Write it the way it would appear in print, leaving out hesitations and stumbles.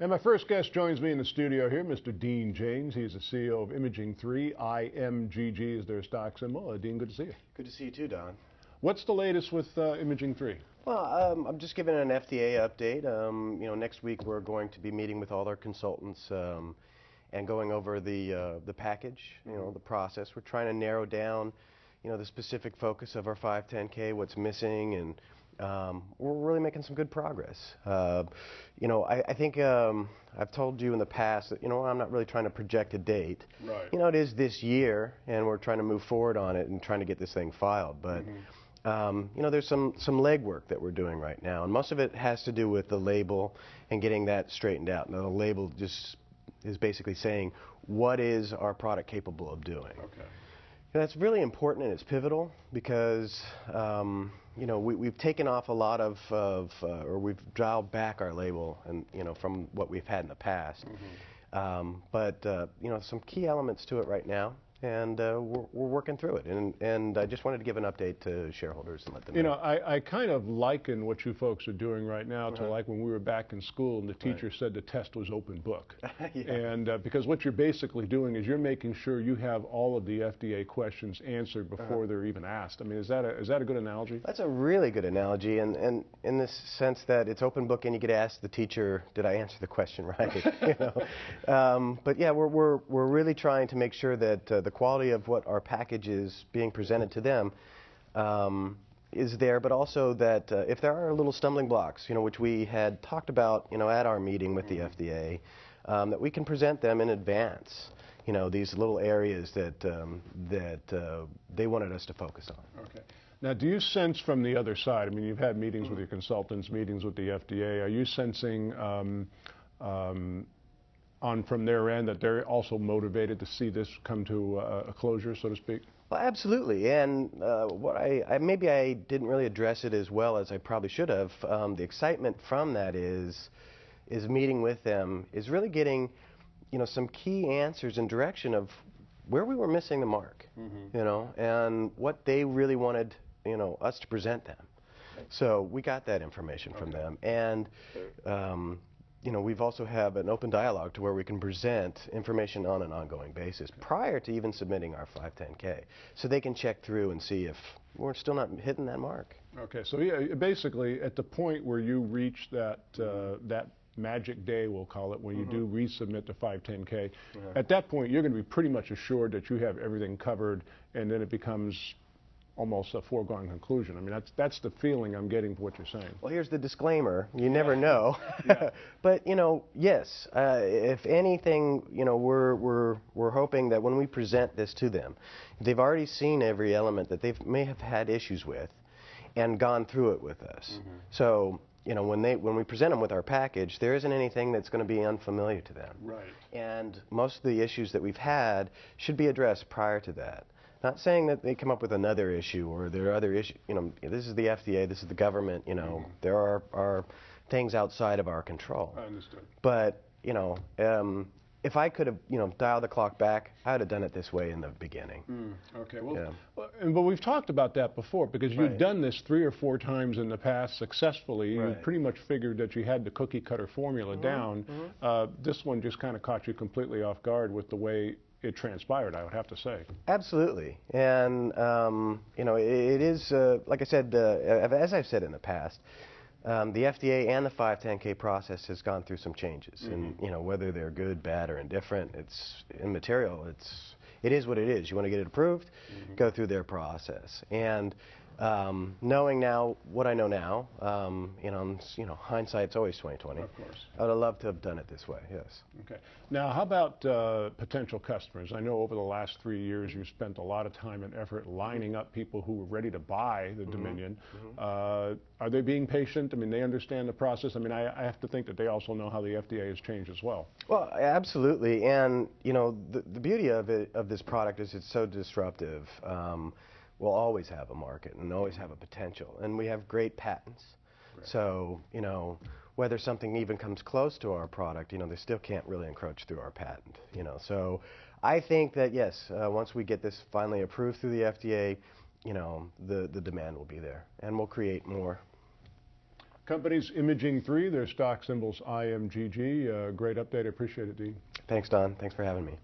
And my first guest joins me in the studio here, Mr. Dean James. He's the CEO of IMGG. IMGG is their stock symbol. Dean, good to see you. Good to see you too, Don. What's the latest with IMGG? Well, I'm just giving an FDA update. Next week we're going to be meeting with all our consultants and going over the package, the process. We're trying to narrow down, the specific focus of our 510K, what's missing, and we're really making some good progress. I think I've told you in the past that, I'm not really trying to project a date. Right. It is this year, and we're trying to move forward on it and trying to get this thing filed. But, there's some legwork that we're doing right now, and most of it has to do with the label and getting that straightened out. Now, the label just is basically saying, what is our product capable of doing? Okay. That's really important, and it's pivotal because we've taken off a lot of or we've dialed back our label and from what we've had in the past. But some key elements to it right now, and we're working through it. And I just wanted to give an update to shareholders and let them know. I kind of liken what you folks are doing right now to like when we were back in school and the teacher said the test was open book. Yeah. And because what you're basically doing is you're making sure you have all of the FDA questions answered before they're even asked. I mean, is that a good analogy? That's a really good analogy, and in this sense that it's open book and you get to ask the teacher, did I answer the question right? But yeah, we're really trying to make sure that the quality of what our package is being presented to them is there, but also that if there are little stumbling blocks, which we had talked about, at our meeting with the FDA, that we can present them in advance, these little areas that they wanted us to focus on. Okay. Now, do you sense from the other side, I mean, you've had meetings with your consultants, meetings with the FDA, are you sensing from their end that they're also motivated to see this come to a closure, so to speak? Well, absolutely, and maybe I didn't really address it as well as I probably should have. The excitement from that is meeting with them, is really getting, some key answers and direction of where we were missing the mark, and what they really wanted, us to present them. So we got that information from them, and we've also have an open dialogue to where we can present information on an ongoing basis prior to even submitting our 510K, so they can check through and see if we're still not hitting that mark. Okay, so yeah, basically at the point where you reach that that magic day, we'll call it, when you do resubmit the 510K, at that point you're going to be pretty much assured that you have everything covered, and then it becomes almost a foregone conclusion. I mean, that's the feeling I'm getting from what you're saying. Well, here's the disclaimer. You never know. But, yes, if anything, we're hoping that when we present this to them, they've already seen every element that they may have had issues with and gone through it with us. So, when we present them with our package, there isn't anything that's going to be unfamiliar to them. Right. And most of the issues that we've had should be addressed prior to that. Not saying that they come up with another issue or there are other issues. This is the FDA, this is the government. There are things outside of our control. I understood. But if I could have dialed the clock back, I would have done it this way in the beginning. Okay. Well, but we've talked about that before because you've done this 3 or 4 times in the past successfully. You pretty much figured that you had the cookie cutter formula down. This one just kind of caught you completely off guard with the way it transpired, I would have to say. Absolutely, and it is like I said, as I've said in the past, the FDA and the 510K process has gone through some changes, and whether they're good, bad, or indifferent, it's immaterial. It is what it is. You want to get it approved, go through their process, and knowing now what I know now, hindsight's always 20/20. Of course. I would have loved to have done it this way. Yes. Okay. Now, how about potential customers? I know over the last 3 years you've spent a lot of time and effort lining up people who were ready to buy the Dominion. Are they being patient? I mean, they understand the process. I mean, I have to think that they also know how the FDA has changed as well. Well, absolutely, and the beauty of this product is it's so disruptive. We'll always have a market and always have a potential, and we have great patents. So, whether something even comes close to our product, they still can't really encroach through our patent, So I think that, yes, once we get this finally approved through the FDA, the demand will be there, and we'll create more. Company's Imaging 3, their stock symbol's IMGG. Great update. I appreciate it, Dean. Thanks, Don. Thanks for having me.